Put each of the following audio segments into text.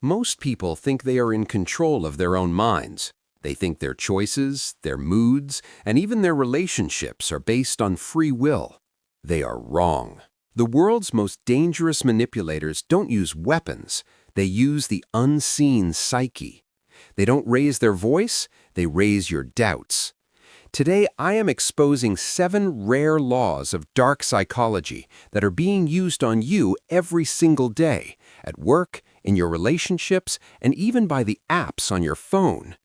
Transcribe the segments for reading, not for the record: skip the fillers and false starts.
Most people think they are in control of their own minds. They think their choices, their moods, and even their relationships are based on free will. They are wrong. The world's most dangerous manipulators don't use weapons. They use the unseen psyche. They don't raise their voice, they raise your doubts. Today, I am exposing 7 rare laws of dark psychology that are being used on you every single day, at work, in your relationships, and even by the apps on your phone.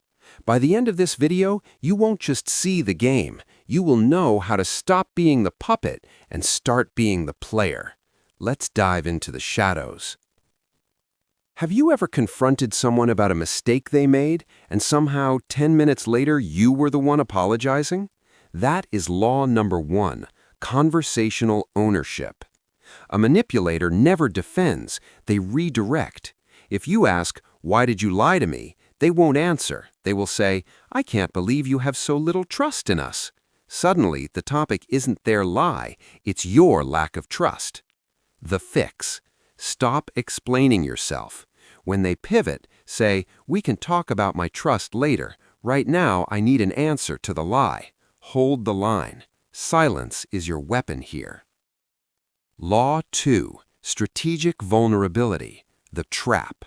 By the end of this video, you won't just see the game. You will know how to stop being the puppet and start being the player. Let's dive into the shadows. Have you ever confronted someone about a mistake they made, and somehow 10 minutes later you were the one apologizing? That is law number 1, conversational ownership. A manipulator never defends, they redirect. If you ask, "Why did you lie to me?" they won't answer. They will say, "I can't believe you have so little trust in us." Suddenly, the topic isn't their lie, it's your lack of trust. The fix. Stop explaining yourself. When they pivot, say, "We can talk about my trust later. Right now, I need an answer to the lie." Hold the line. Silence is your weapon here. Law 2. Strategic vulnerability. The trap.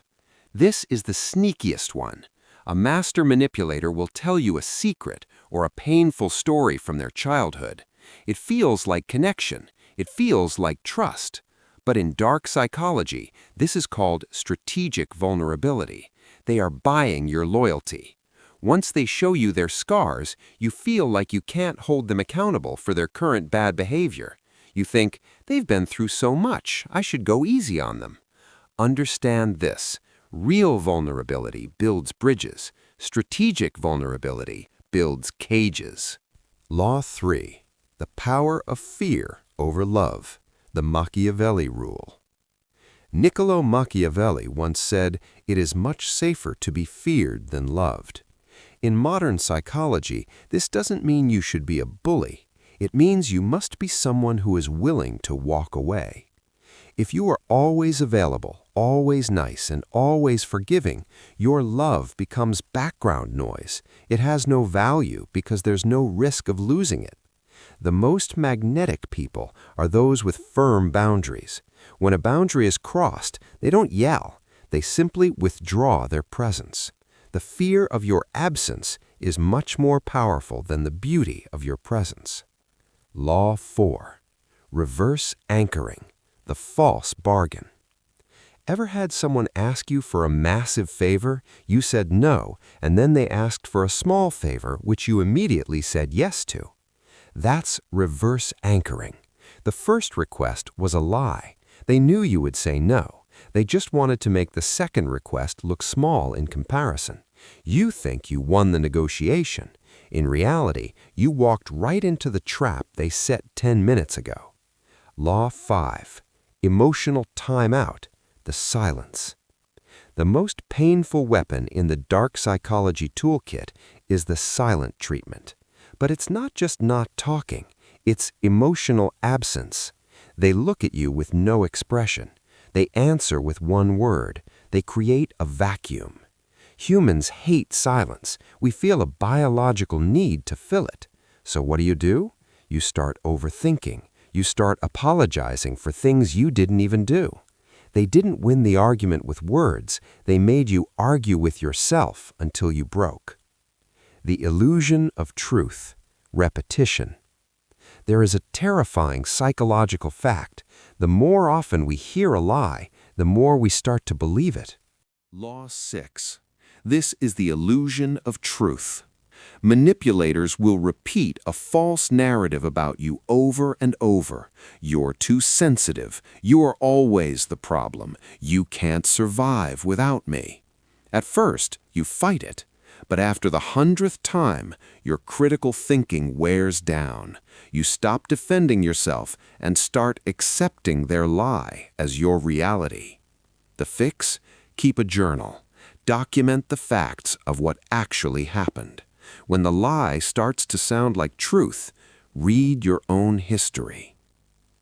This is the sneakiest one. A master manipulator will tell you a secret or a painful story from their childhood. It feels like connection. It feels like trust. But in dark psychology, this is called strategic vulnerability. They are buying your loyalty. Once they show you their scars, you feel like you can't hold them accountable for their current bad behavior. You think, "They've been through so much, I should go easy on them." Understand this. Real vulnerability builds bridges. Strategic vulnerability builds cages. Law 3. The power of fear over love. The Machiavelli rule. Niccolo Machiavelli once said, "It is much safer to be feared than loved." In modern psychology, this doesn't mean you should be a bully. It means you must be someone who is willing to walk away. If you are always available, always nice, and always forgiving, your love becomes background noise. It has no value because there's no risk of losing it. The most magnetic people are those with firm boundaries. When a boundary is crossed, they don't yell. They simply withdraw their presence. The fear of your absence is much more powerful than the beauty of your presence. Law 4. Reverse anchoring. The false bargain. Ever had someone ask you for a massive favor? You said no, and then they asked for a small favor, which you immediately said yes to. That's reverse anchoring. The first request was a lie. They knew you would say no. They just wanted to make the second request look small in comparison. You think you won the negotiation. In reality, you walked right into the trap they set 10 minutes ago. Law 5. Emotional timeout. The silence. The most painful weapon in the dark psychology toolkit is the silent treatment. But it's not just not talking, it's emotional absence. They look at you with no expression. They answer with one word. They create a vacuum. Humans hate silence. We feel a biological need to fill it. So what do? You start overthinking. You start apologizing for things you didn't even do. They didn't win the argument with words. They made you argue with yourself until you broke. The illusion of truth. Repetition. There is a terrifying psychological fact. The more often we hear a lie, the more we start to believe it. Law 6. This is the illusion of truth. Manipulators will repeat a false narrative about you over and over. You're too sensitive. You're always the problem. You can't survive without me. At first, you fight it. But after the 100th time, your critical thinking wears down. You stop defending yourself and start accepting their lie as your reality. The fix? Keep a journal. Document the facts of what actually happened. When the lie starts to sound like truth, read your own history.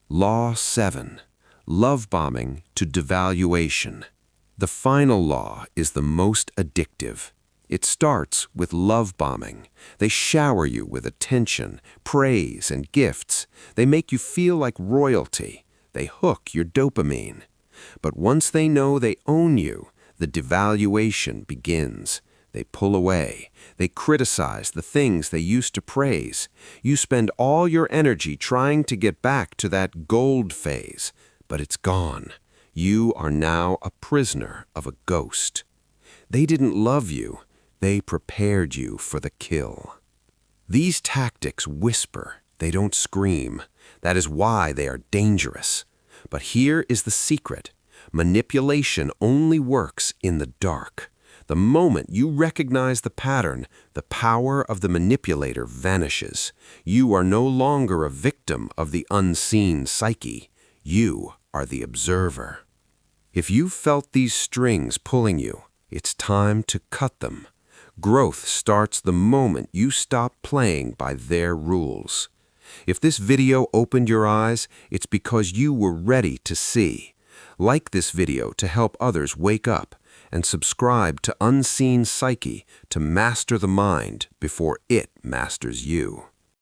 Law 7. Love bombing to devaluation. The final law is the most addictive. It starts with love bombing. They shower you with attention, praise, and gifts. They make you feel like royalty. They hook your dopamine. But once they know they own you, the devaluation begins. They pull away. They criticize the things they used to praise. You spend all your energy trying to get back to that gold phase, but it's gone. You are now a prisoner of a ghost. They didn't love you. They prepared you for the kill. These tactics whisper. They don't scream. That is why they are dangerous. But here is the secret. Manipulation only works in the dark. The moment you recognize the pattern, the power of the manipulator vanishes. You are no longer a victim of the unseen psyche. You are the observer. If you've felt these strings pulling you, it's time to cut them. Growth starts the moment you stop playing by their rules. If this video opened your eyes, it's because you were ready to see. Like this video to help others wake up, and subscribe to Unseen Psyche to master the mind before it masters you.